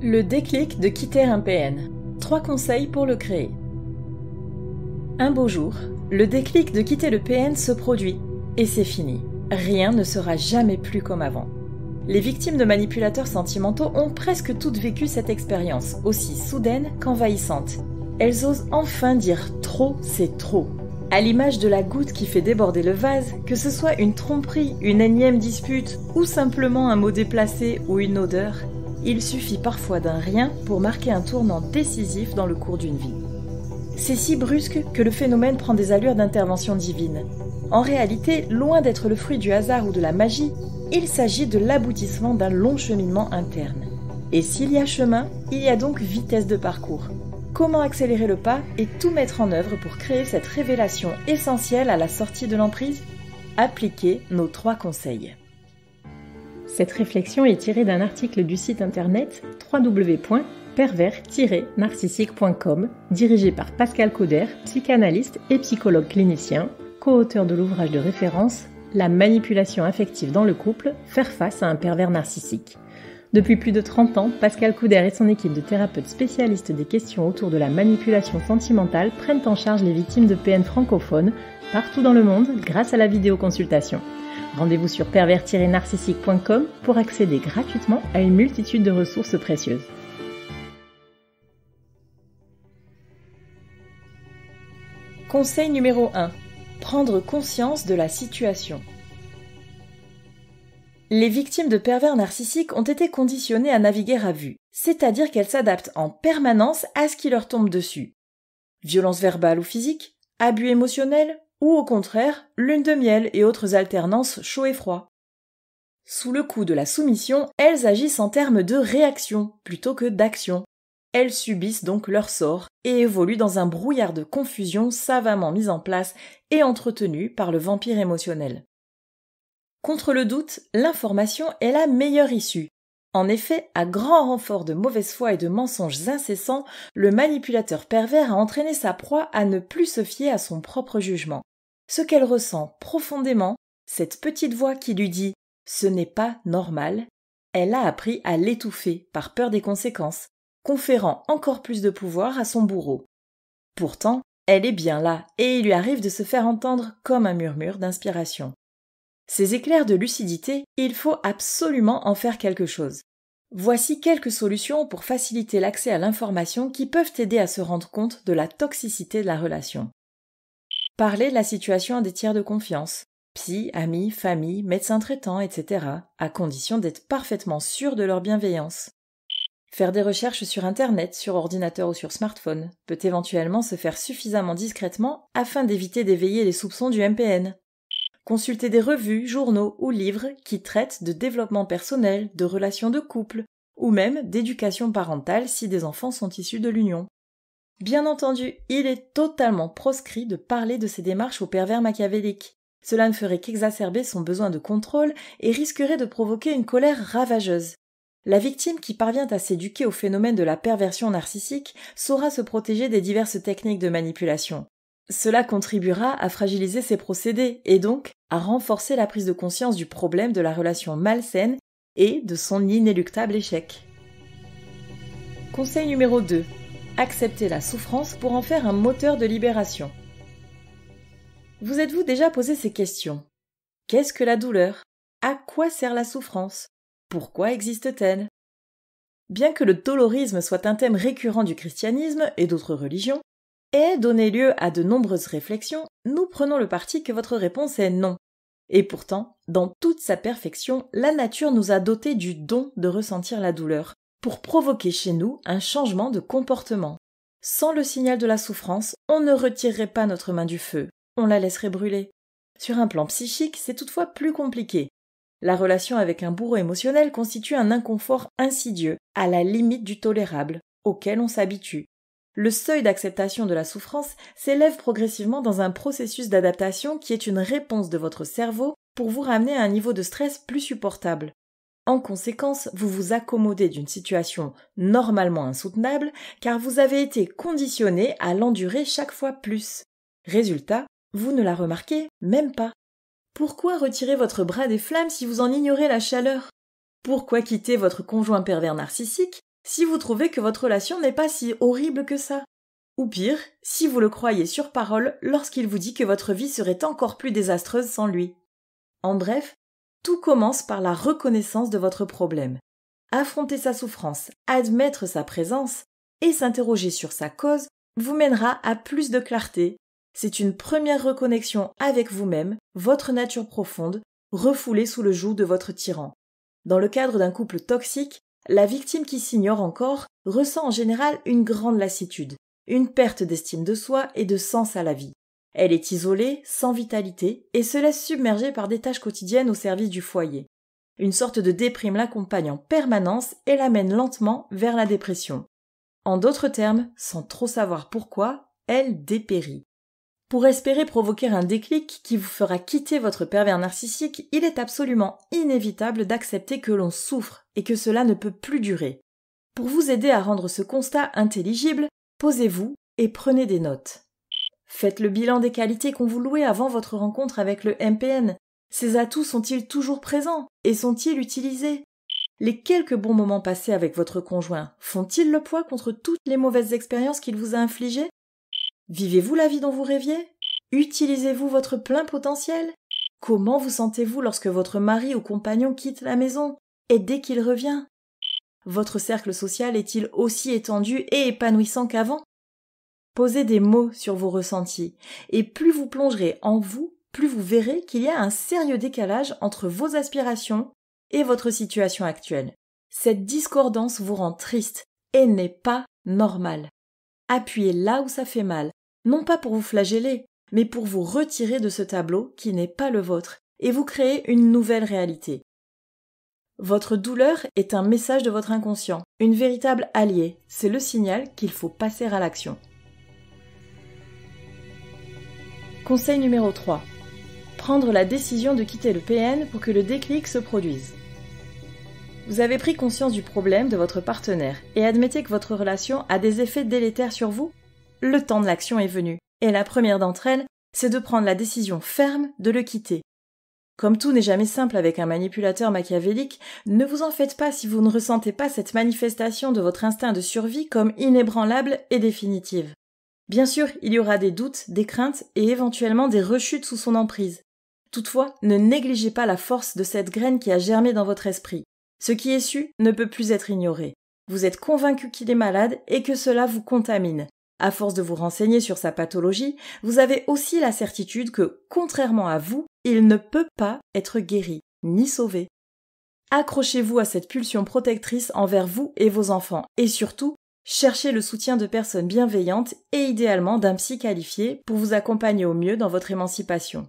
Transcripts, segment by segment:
Le déclic de quitter un PN. 3 conseils pour le créer. Un beau jour, le déclic de quitter le PN se produit et c'est fini. Rien ne sera jamais plus comme avant. Les victimes de manipulateurs sentimentaux ont presque toutes vécu cette expérience, aussi soudaine qu'envahissante. Elles osent enfin dire « trop, c'est trop ». À l'image de la goutte qui fait déborder le vase, que ce soit une tromperie, une énième dispute ou simplement un mot déplacé ou une odeur, il suffit parfois d'un rien pour marquer un tournant décisif dans le cours d'une vie. C'est si brusque que le phénomène prend des allures d'intervention divine. En réalité, loin d'être le fruit du hasard ou de la magie, il s'agit de l'aboutissement d'un long cheminement interne. Et s'il y a chemin, il y a donc vitesse de parcours. Comment accélérer le pas et tout mettre en œuvre pour créer cette révélation essentielle à la sortie de l'emprise ? Appliquez nos 3 conseils. Cette réflexion est tirée d'un article du site internet www.pervers-narcissique.com, dirigé par Pascal Couder, psychanalyste et psychologue clinicien, co-auteur de l'ouvrage de référence « La manipulation affective dans le couple, faire face à un pervers narcissique ». Depuis plus de 30 ans, Pascal Couder et son équipe de thérapeutes spécialistes des questions autour de la manipulation sentimentale prennent en charge les victimes de PN francophones partout dans le monde grâce à la vidéoconsultation. Rendez-vous sur pervers-narcissique.com pour accéder gratuitement à une multitude de ressources précieuses. Conseil numéro 1. Prendre conscience de la situation. Les victimes de pervers narcissiques ont été conditionnées à naviguer à vue, c'est-à-dire qu'elles s'adaptent en permanence à ce qui leur tombe dessus. Violence verbale ou physique, abus émotionnels, ou au contraire, lune de miel et autres alternances chaud et froid. Sous le coup de la soumission, elles agissent en termes de réaction plutôt que d'action. Elles subissent donc leur sort et évoluent dans un brouillard de confusion savamment mis en place et entretenu par le vampire émotionnel. Contre le doute, l'information est la meilleure issue. En effet, à grand renfort de mauvaise foi et de mensonges incessants, le manipulateur pervers a entraîné sa proie à ne plus se fier à son propre jugement. Ce qu'elle ressent profondément, cette petite voix qui lui dit « ce n'est pas normal », elle a appris à l'étouffer par peur des conséquences, conférant encore plus de pouvoir à son bourreau. Pourtant, elle est bien là et il lui arrive de se faire entendre comme un murmure d'inspiration. Ces éclairs de lucidité, il faut absolument en faire quelque chose. Voici quelques solutions pour faciliter l'accès à l'information qui peuvent aider à se rendre compte de la toxicité de la relation. Parler de la situation à des tiers de confiance, psy, amis, famille, médecins traitants, etc., à condition d'être parfaitement sûr de leur bienveillance. Faire des recherches sur Internet, sur ordinateur ou sur smartphone, peut éventuellement se faire suffisamment discrètement afin d'éviter d'éveiller les soupçons du MPN. Consulter des revues, journaux ou livres qui traitent de développement personnel, de relations de couple, ou même d'éducation parentale si des enfants sont issus de l'union. Bien entendu, il est totalement proscrit de parler de ces démarches au pervers machiavélique. Cela ne ferait qu'exacerber son besoin de contrôle et risquerait de provoquer une colère ravageuse. La victime qui parvient à s'éduquer au phénomène de la perversion narcissique saura se protéger des diverses techniques de manipulation. Cela contribuera à fragiliser ses procédés et donc à renforcer la prise de conscience du problème de la relation malsaine et de son inéluctable échec. Conseil numéro 2. Accepter la souffrance pour en faire un moteur de libération. Vous êtes-vous déjà posé ces questions ? Qu'est-ce que la douleur ? À quoi sert la souffrance ? Pourquoi existe-t-elle ? Bien que le dolorisme soit un thème récurrent du christianisme et d'autres religions, et ait donné lieu à de nombreuses réflexions, nous prenons le parti que votre réponse est non. Et pourtant, dans toute sa perfection, la nature nous a dotés du don de ressentir la douleur, pour provoquer chez nous un changement de comportement. Sans le signal de la souffrance, on ne retirerait pas notre main du feu, on la laisserait brûler. Sur un plan psychique, c'est toutefois plus compliqué. La relation avec un bourreau émotionnel constitue un inconfort insidieux, à la limite du tolérable, auquel on s'habitue. Le seuil d'acceptation de la souffrance s'élève progressivement dans un processus d'adaptation qui est une réponse de votre cerveau pour vous ramener à un niveau de stress plus supportable. En conséquence, vous vous accommodez d'une situation normalement insoutenable car vous avez été conditionné à l'endurer chaque fois plus. Résultat, vous ne la remarquez même pas. Pourquoi retirer votre bras des flammes si vous en ignorez la chaleur ? Pourquoi quitter votre conjoint pervers narcissique si vous trouvez que votre relation n'est pas si horrible que ça. Ou pire, si vous le croyez sur parole lorsqu'il vous dit que votre vie serait encore plus désastreuse sans lui. En bref, tout commence par la reconnaissance de votre problème. Affronter sa souffrance, admettre sa présence et s'interroger sur sa cause vous mènera à plus de clarté. C'est une première reconnexion avec vous-même, votre nature profonde, refoulée sous le joug de votre tyran. Dans le cadre d'un couple toxique, la victime qui s'ignore encore ressent en général une grande lassitude, une perte d'estime de soi et de sens à la vie. Elle est isolée, sans vitalité, et se laisse submerger par des tâches quotidiennes au service du foyer. Une sorte de déprime l'accompagne en permanence et l'amène lentement vers la dépression. En d'autres termes, sans trop savoir pourquoi, elle dépérit. Pour espérer provoquer un déclic qui vous fera quitter votre pervers narcissique, il est absolument inévitable d'accepter que l'on souffre et que cela ne peut plus durer. Pour vous aider à rendre ce constat intelligible, posez-vous et prenez des notes. Faites le bilan des qualités qu'on vous louait avant votre rencontre avec le MPN. Ces atouts sont-ils toujours présents et sont-ils utilisés? Les quelques bons moments passés avec votre conjoint font-ils le poids contre toutes les mauvaises expériences qu'il vous a infligées? Vivez-vous la vie dont vous rêviez? Utilisez-vous votre plein potentiel? Comment vous sentez-vous lorsque votre mari ou compagnon quitte la maison et dès qu'il revient? Votre cercle social est-il aussi étendu et épanouissant qu'avant? Posez des mots sur vos ressentis, et plus vous plongerez en vous, plus vous verrez qu'il y a un sérieux décalage entre vos aspirations et votre situation actuelle. Cette discordance vous rend triste et n'est pas normale. Appuyez là où ça fait mal, non pas pour vous flageller, mais pour vous retirer de ce tableau qui n'est pas le vôtre, et vous créer une nouvelle réalité. Votre douleur est un message de votre inconscient, une véritable alliée, c'est le signal qu'il faut passer à l'action. Conseil numéro 3. Prendre la décision de quitter le PN pour que le déclic se produise. Vous avez pris conscience du problème de votre partenaire et admettez que votre relation a des effets délétères sur vous? Le temps de l'action est venu, et la première d'entre elles, c'est de prendre la décision ferme de le quitter. Comme tout n'est jamais simple avec un manipulateur machiavélique, ne vous en faites pas si vous ne ressentez pas cette manifestation de votre instinct de survie comme inébranlable et définitive. Bien sûr, il y aura des doutes, des craintes et éventuellement des rechutes sous son emprise. Toutefois, ne négligez pas la force de cette graine qui a germé dans votre esprit. Ce qui est su ne peut plus être ignoré. Vous êtes convaincu qu'il est malade et que cela vous contamine. À force de vous renseigner sur sa pathologie, vous avez aussi la certitude que, contrairement à vous, il ne peut pas être guéri, ni sauvé. Accrochez-vous à cette pulsion protectrice envers vous et vos enfants, et surtout, cherchez le soutien de personnes bienveillantes et idéalement d'un psy qualifié pour vous accompagner au mieux dans votre émancipation.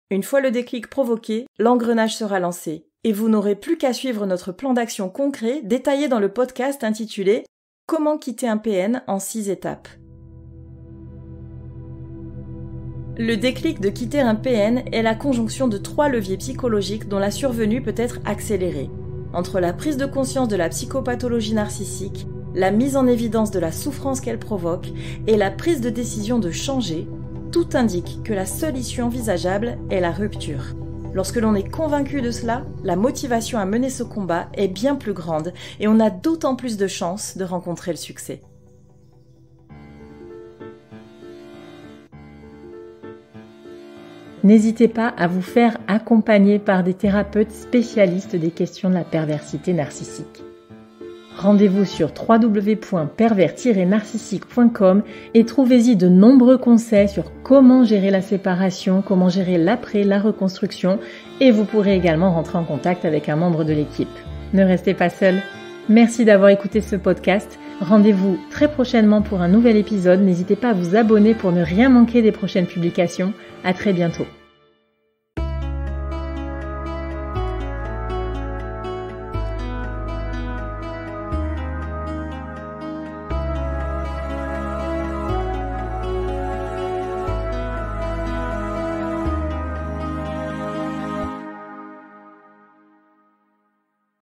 Une fois le déclic provoqué, l'engrenage sera lancé, et vous n'aurez plus qu'à suivre notre plan d'action concret détaillé dans le podcast intitulé « Comment quitter un PN en 6 étapes ». Le déclic de quitter un PN est la conjonction de 3 leviers psychologiques dont la survenue peut être accélérée. Entre la prise de conscience de la psychopathologie narcissique, la mise en évidence de la souffrance qu'elle provoque et la prise de décision de changer, tout indique que la seule issue envisageable est la rupture. Lorsque l'on est convaincu de cela, la motivation à mener ce combat est bien plus grande et on a d'autant plus de chances de rencontrer le succès. N'hésitez pas à vous faire accompagner par des thérapeutes spécialistes des questions de la perversité narcissique. Rendez-vous sur www.pervers-narcissique.com et trouvez-y de nombreux conseils sur comment gérer la séparation, comment gérer l'après, la reconstruction, et vous pourrez également rentrer en contact avec un membre de l'équipe. Ne restez pas seul. Merci d'avoir écouté ce podcast. Rendez-vous très prochainement pour un nouvel épisode. N'hésitez pas à vous abonner pour ne rien manquer des prochaines publications. À très bientôt.